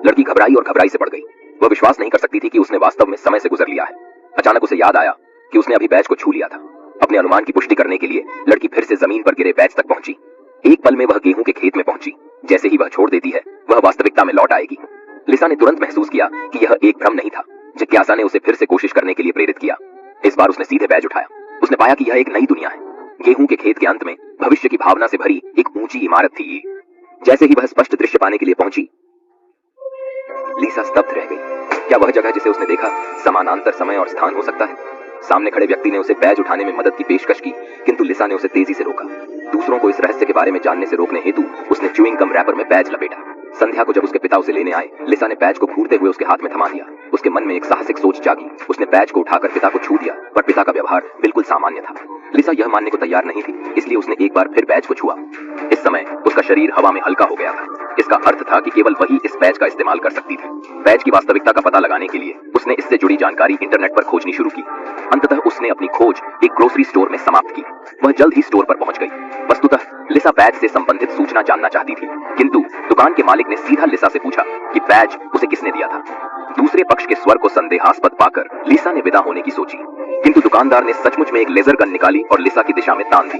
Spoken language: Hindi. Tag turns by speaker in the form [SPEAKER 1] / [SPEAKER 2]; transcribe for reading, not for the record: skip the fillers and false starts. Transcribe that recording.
[SPEAKER 1] लड़की घबराई और घबराई से पड़ गई। वह विश्वास नहीं कर सकती थी कि उसने वास्तव में समय से गुजर लिया है। अचानक उसे याद आया कि उसने अभी बैज को छू लिया था। अपने अनुमान की पुष्टि करने के लिए लड़की फिर से जमीन पर गिरे बैज तक पहुंची। एक पल में वह गेहूं के खेत में पहुंची। जैसे ही वह छोड़ देती है, वह वास्तविकता में लौट आएगी। लिसा ने तुरंत महसूस किया कि यह एक भ्रम नहीं था। जिज्ञासा ने उसे फिर से कोशिश करने के लिए प्रेरित किया। इस बार उसने सीधे बैज उठाया। उसने पाया कि यह एक नई दुनिया है। गेहूं के खेत के अंत में भविष्य की भावना से भरी एक ऊंची इमारत थी। जैसे ही वह स्पष्ट दृश्य पाने के लिए पहुंची, लिसा स्तब्ध रह गई। क्या वह जगह जिसे उसने देखा समानांतर समय और स्थान हो सकता है? सामने खड़े व्यक्ति ने उसे बैज उठाने में मदद की पेशकश की, किंतु लिसा ने उसे तेजी से रोका। दूसरों को इस रहस्य के बारे में जानने से रोकने हेतु उसने च्यूइंग गम रैपर में बैज लपेटा। संध्या को जब उसके पिता उसे लेने आए, लिसा ने बैज को घूरते हुए उसके हाथ में थमा दिया। उसके मन में एक साहसिक सोच जागी। उसने बैज को उठाकर पिता को छू दिया, पर पिता का व्यवहार बिल्कुल सामान्य था। लिसा यह मानने को तैयार नहीं थी, इसलिए उसने एक बार फिर बैज को छुआ। इस समय उसका शरीर हवा में हल्का हो गया था। इसका अर्थ था कि केवल वही इस बैज का इस्तेमाल कर सकती थी। बैज की वास्तविकता का पता लगाने के लिए उसने इससे जुड़ी जानकारी इंटरनेट पर खोजनी शुरू की। अंततः उसने अपनी खोज एक ग्रोसरी स्टोर में समाप्त की। वह जल्द ही स्टोर पर पहुंच गई। वस्तुतः लिसा बैज से संबंधित सूचना जानना चाहती थी, किंतु दुकान के मालिक ने सीधा लिसा से पूछा कि बैज उसे किसने दिया था। दूसरे पक्ष के स्वर को संदेहास्पद पाकर लिसा ने विदा होने की सोची, किंतु दुकानदार ने सचमुच में एक लेजर गन निकाली और लिसा की दिशा में तान दी।